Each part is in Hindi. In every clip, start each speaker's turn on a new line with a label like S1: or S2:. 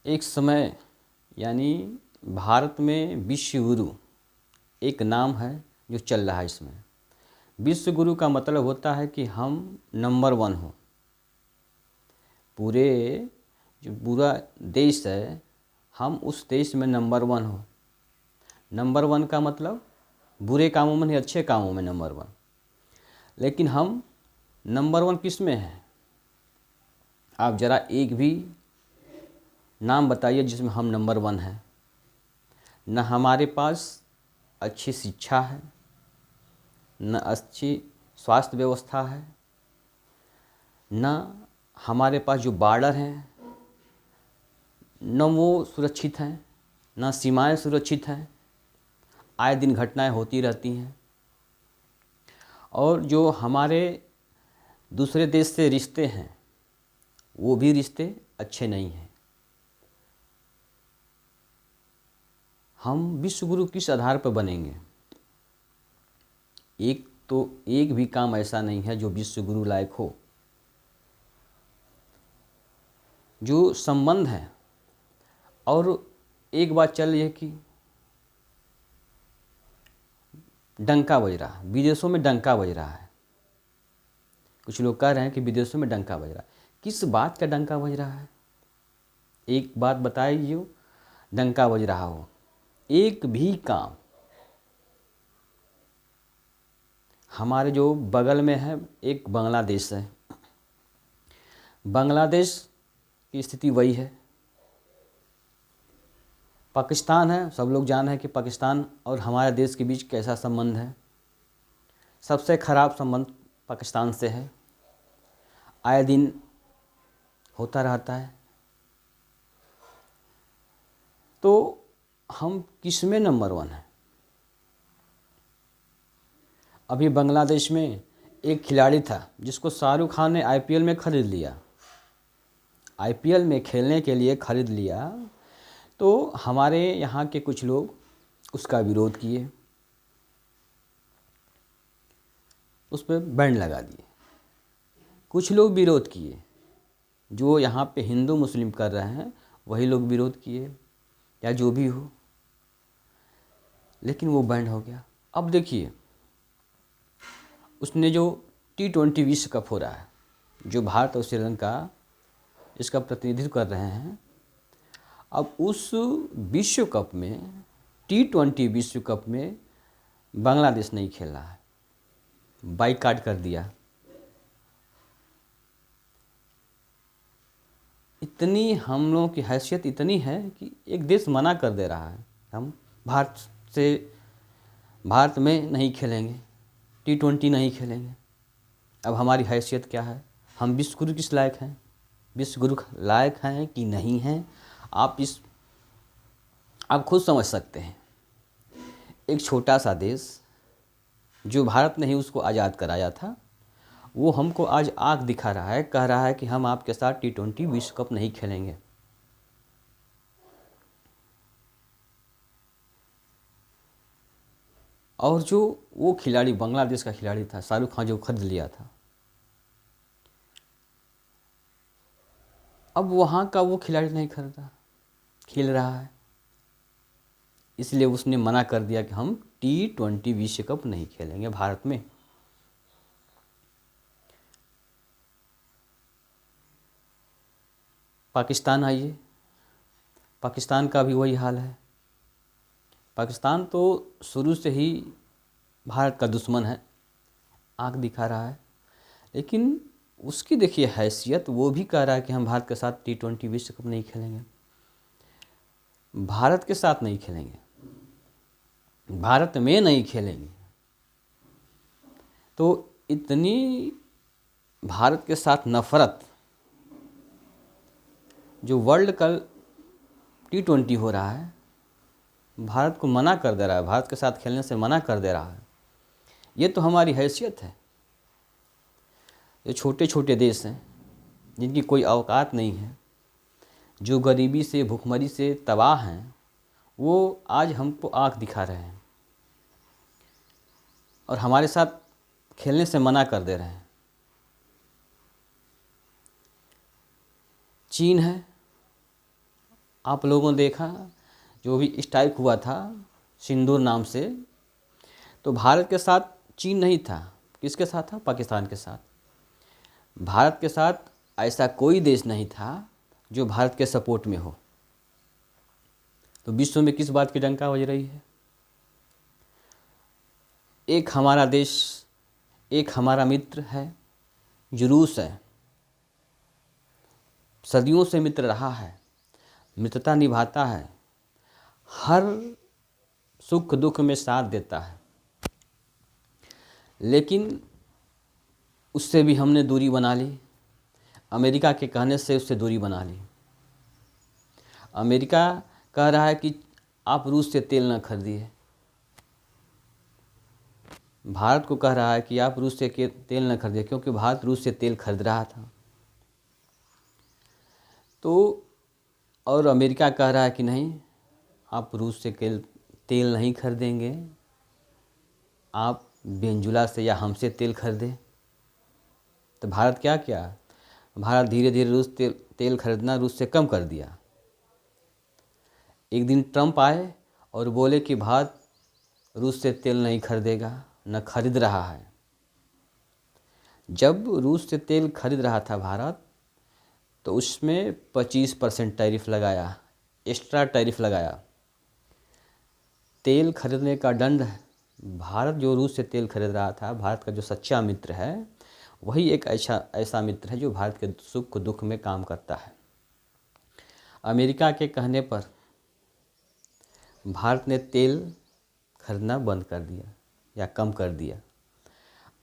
S1: एक समय यानी भारत में विश्व गुरु एक नाम है जो चल रहा है। इसमें विश्व गुरु का मतलब होता है कि हम नंबर वन हो। पूरे जो पूरा देश है, हम उस देश में नंबर वन हो। नंबर वन का मतलब बुरे कामों में नहीं, अच्छे कामों में नंबर वन। लेकिन हम नंबर वन किस में हैं? आप ज़रा एक भी नाम बताइए जिसमें हम नंबर वन हैं। न हमारे पास अच्छी शिक्षा है, न अच्छी स्वास्थ्य व्यवस्था है, न हमारे पास जो बॉर्डर हैं न वो सुरक्षित हैं, न सीमाएं सुरक्षित हैं। आए दिन घटनाएं होती रहती हैं। और जो हमारे दूसरे देश से रिश्ते हैं वो भी रिश्ते अच्छे नहीं हैं। हम विश्व गुरु किस आधार पर बनेंगे? एक भी काम ऐसा नहीं है जो विश्व गुरु लायक हो। जो संबंध है, और एक बात चल रही है कि डंका बज रहा है, विदेशों में डंका बज रहा है। कुछ लोग कह रहे हैं कि विदेशों में डंका बज रहा है। किस बात का डंका बज रहा है? एक बात बताइए, डंका बज रहा हो। एक भी काम हमारे जो बगल में है, एक बांग्लादेश है। बांग्लादेश की स्थिति वही है। पाकिस्तान है, सब लोग जान है कि पाकिस्तान और हमारे देश के बीच कैसा संबंध है। सबसे खराब संबंध पाकिस्तान से है, आए दिन होता रहता है। तो हम किस में नंबर वन हैं? अभी बांग्लादेश में एक खिलाड़ी था जिसको शाहरुख खान ने आईपीएल में खरीद लिया। आईपीएल में खेलने के लिए खरीद लिया, तो हमारे यहाँ के कुछ लोग उसका विरोध किए, उस पर बैन लगा दिए। कुछ लोग विरोध किए, जो यहाँ पे हिंदू मुस्लिम कर रहे हैं वही लोग विरोध किए, या जो भी हो, लेकिन वो बैन हो गया। अब देखिए, उसने जो T20 विश्व कप हो रहा है, जो भारत और श्रीलंका इसका प्रतिनिधित्व कर रहे हैं, अब उस विश्व कप में T20 विश्व कप में बांग्लादेश नहीं खेल रहा है, बाइकआउट कर दिया। इतनी हम लोगों की हैसियत इतनी है कि एक देश मना कर दे रहा है, हम भारत में नहीं खेलेंगे, T20 नहीं खेलेंगे। अब हमारी हैसियत क्या है? हम विश्व गुरु किस लायक हैं? विश्व गुरु लायक हैं कि नहीं हैं? आप खुद समझ सकते हैं। एक छोटा सा देश जो भारत ने ही उसको आज़ाद कराया था, वो हमको आज आँख दिखा रहा है, कह रहा है कि हम आपके साथ T20 विश्व कप नहीं खेलेंगे। और जो वो खिलाड़ी, बांग्लादेश का खिलाड़ी था, शाहरुख खान, जो खरीद लिया था, अब वहाँ का वो खिलाड़ी नहीं खरीदा, खेल रहा है। इसलिए उसने मना कर दिया कि हम T20 विश्व कप नहीं खेलेंगे भारत में। पाकिस्तान आइए, पाकिस्तान का भी वही हाल है। पाकिस्तान तो शुरू से ही भारत का दुश्मन है, आँख दिखा रहा है, लेकिन उसकी देखिए हैसियत, वो भी कह रहा है कि हम भारत के साथ T20 विश्व कप नहीं खेलेंगे। भारत के साथ नहीं खेलेंगे, भारत में नहीं खेलेंगे। तो इतनी भारत के साथ नफरत, जो वर्ल्ड कप T20 हो रहा है, भारत को मना कर दे रहा है, भारत के साथ खेलने से मना कर दे रहा है। ये तो हमारी हैसियत है। ये छोटे छोटे देश हैं जिनकी कोई औकात नहीं है, जो गरीबी से, भूखमरी से तबाह हैं, वो आज हमको आँख दिखा रहे हैं और हमारे साथ खेलने से मना कर दे रहे हैं। चीन है, आप लोगों ने देखा जो भी स्ट्राइक हुआ था सिंदूर नाम से, तो भारत के साथ चीन नहीं था, किसके साथ था? पाकिस्तान के साथ। भारत के साथ ऐसा कोई देश नहीं था जो भारत के सपोर्ट में हो। तो विश्व में किस बात की डंका बज रही है? एक हमारा देश, एक हमारा मित्र है जो रूस है, सदियों से मित्र रहा है, मित्रता निभाता है, हर सुख दुख में साथ देता है, लेकिन उससे भी हमने दूरी बना ली। अमेरिका के कहने से उससे दूरी बना ली। अमेरिका कह रहा है कि आप रूस से तेल न खरीदिए, भारत को कह रहा है कि आप रूस से तेल न खरीदिए, क्योंकि भारत रूस से तेल खरीद रहा था। तो और अमेरिका कह रहा है कि नहीं, आप रूस से तेल नहीं खरीदेंगे, आप वेनेजुएला से या हमसे तेल खरीदें। तो भारत क्या किया? भारत धीरे धीरे रूस तेल खरीदना रूस से कम कर दिया। एक दिन ट्रंप आए और बोले कि भारत रूस से तेल नहीं खरीदेगा, न खरीद रहा है। जब रूस से तेल खरीद रहा था भारत, तो उसमें 25% टैरिफ लगाया, एक्स्ट्रा टैरिफ लगाया। तेल खरीदने का दंड है। भारत जो रूस से तेल खरीद रहा था, भारत का जो सच्चा मित्र है, वही एक ऐसा मित्र है जो भारत के सुख दुख में काम करता है। अमेरिका के कहने पर भारत ने तेल खरीदना बंद कर दिया या कम कर दिया।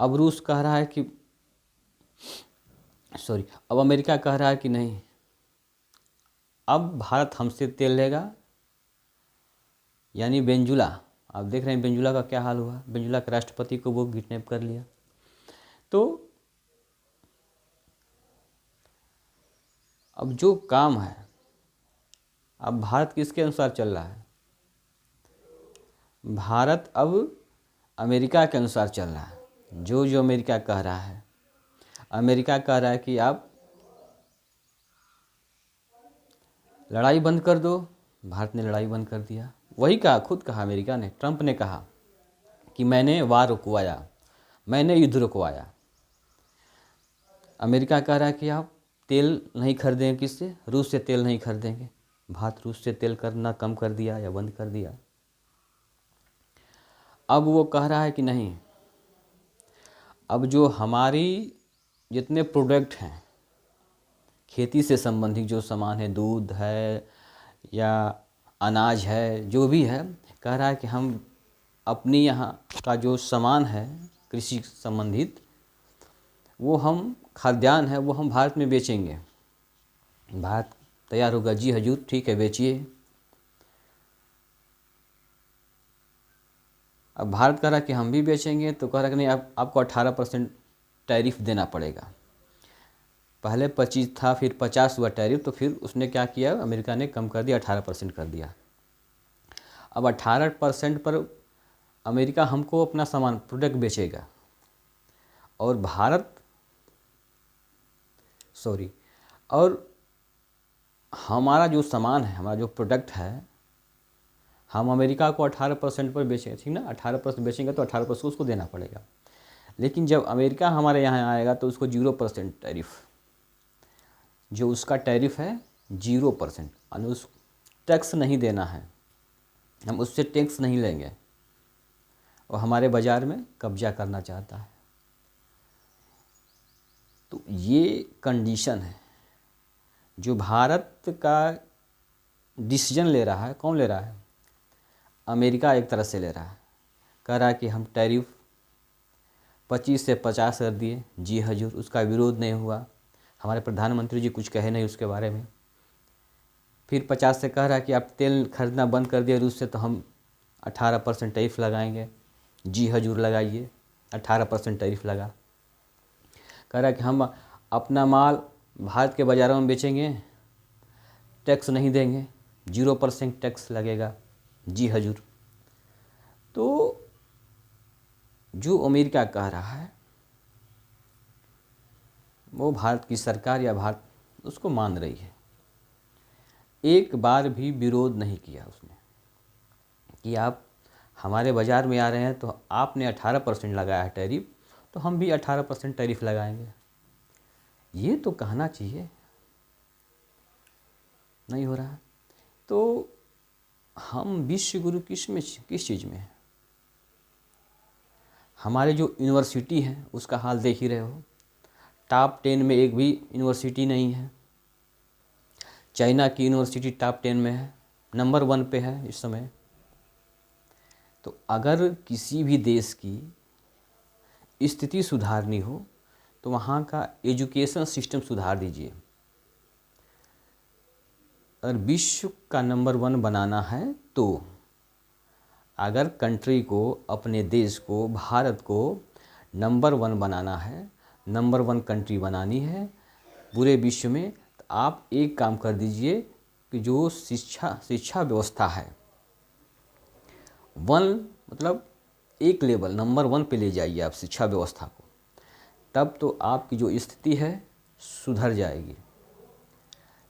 S1: अब रूस कह रहा है कि अब अमेरिका कह रहा है कि नहीं, अब भारत हमसे तेल लेगा, यानी वेनेजुएला। आप देख रहे हैं वेनेजुएला का क्या हाल हुआ, वेनेजुएला के राष्ट्रपति को वो किडनैप कर लिया। तो अब जो काम है, अब भारत किसके अनुसार चल रहा है? भारत अब अमेरिका के अनुसार चल रहा है। जो जो अमेरिका कह रहा है, अमेरिका कह रहा है कि आप लड़ाई बंद कर दो, भारत ने लड़ाई बंद कर दिया। वही कहा, खुद कहा अमेरिका ने, ट्रंप ने कहा कि मैंने वार रुकवाया, मैंने युद्ध रुकवाया। अमेरिका कह रहा है कि आप तेल नहीं खरीदेंगे, किससे? रूस से तेल नहीं खरीदेंगे। भारत रूस से तेल करना कम कर दिया या बंद कर दिया। अब वो कह रहा है कि नहीं, अब जो हमारी जितने प्रोडक्ट हैं, खेती से संबंधित जो सामान है, दूध है या अनाज है, जो भी है, कह रहा है कि हम अपनी यहाँ का जो सामान है कृषि संबंधित, वो हम खाद्यान्न है वो हम भारत में बेचेंगे। भारत तैयार होगा, जी हजूर ठीक है बेचिए। अब भारत कह रहा कि हम भी बेचेंगे, तो कह रहा कि नहीं, आपको 18% टैरिफ देना पड़ेगा। पहले 25 था, फिर 50 हुआ टैरिफ, तो फिर उसने क्या किया, अमेरिका ने कम कर दिया, 18% कर दिया। अब 18% पर अमेरिका हमको अपना सामान प्रोडक्ट बेचेगा, और और हमारा जो सामान है, हमारा जो प्रोडक्ट है, हम अमेरिका को 18% पर बेचेंगे, ठीक ना? 18% बेचेंगे तो 18% उसको देना पड़ेगा। लेकिन जब अमेरिका हमारे यहाँ आएगा तो उसको 0% टैरिफ, जो उसका टैरिफ है 0%, यानी उस टैक्स नहीं देना है, हम उससे टैक्स नहीं लेंगे, और हमारे बाज़ार में कब्जा करना चाहता है। तो ये कंडीशन है जो भारत का डिसीजन ले रहा है। कौन ले रहा है? अमेरिका एक तरह से ले रहा है, कह रहा है कि हम टैरिफ 25 से 50 कर दिए, जी हजूर, उसका विरोध नहीं हुआ, हमारे प्रधानमंत्री जी कुछ कहे नहीं उसके बारे में। फिर 50 से कह रहा है कि आप तेल खरीदना बंद कर दिए रूस से, तो हम 18% टैरिफ लगाएंगे, जी हजूर लगाइए। 18% टैरिफ लगा। कह रहा है कि हम अपना माल भारत के बाज़ारों में बेचेंगे, टैक्स नहीं देंगे, 0% टैक्स लगेगा, जी हजूर। तो जो अमेरिका कह रहा है वो भारत की सरकार या भारत उसको मान रही है। एक बार भी विरोध नहीं किया उसने कि आप हमारे बाज़ार में आ रहे हैं तो आपने 18% लगाया है टैरिफ, तो हम भी 18% टैरिफ लगाएंगे। ये तो कहना चाहिए, नहीं हो रहा। तो हम विश्व गुरु किस चीज़ में हैं? हमारे जो यूनिवर्सिटी हैं उसका हाल देख ही रहे हो, टॉप 10 में एक भी यूनिवर्सिटी नहीं है। चाइना की यूनिवर्सिटी टॉप 10 में है, नंबर 1 पे है इस समय। तो अगर किसी भी देश की स्थिति सुधारनी हो तो वहाँ का एजुकेशन सिस्टम सुधार दीजिए। अगर विश्व का नंबर 1 बनाना है तो अगर कंट्री को, अपने देश को, भारत को नंबर 1 बनाना है, नंबर 1 कंट्री बनानी है पूरे विश्व में, तो आप एक काम कर दीजिए कि जो शिक्षा व्यवस्था है, 1 मतलब एक लेवल नंबर 1 पे ले जाइए आप शिक्षा व्यवस्था को, तब तो आपकी जो स्थिति है सुधर जाएगी।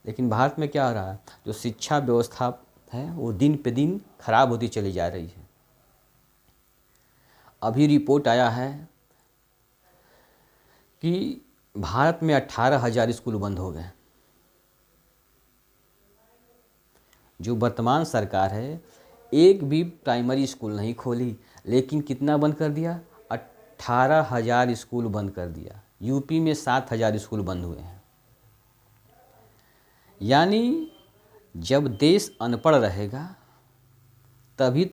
S1: लेकिन भारत में क्या हो रहा है, जो शिक्षा व्यवस्था है वो दिन पे दिन खराब होती चली जा रही है। अभी रिपोर्ट आया है कि भारत में 18,000 स्कूल बंद हो गए। जो वर्तमान सरकार है एक भी प्राइमरी स्कूल नहीं खोली, लेकिन कितना बंद कर दिया, 18,000 स्कूल बंद कर दिया। यूपी में 7,000 स्कूल बंद हुए हैं। यानी जब देश अनपढ़ रहेगा तभी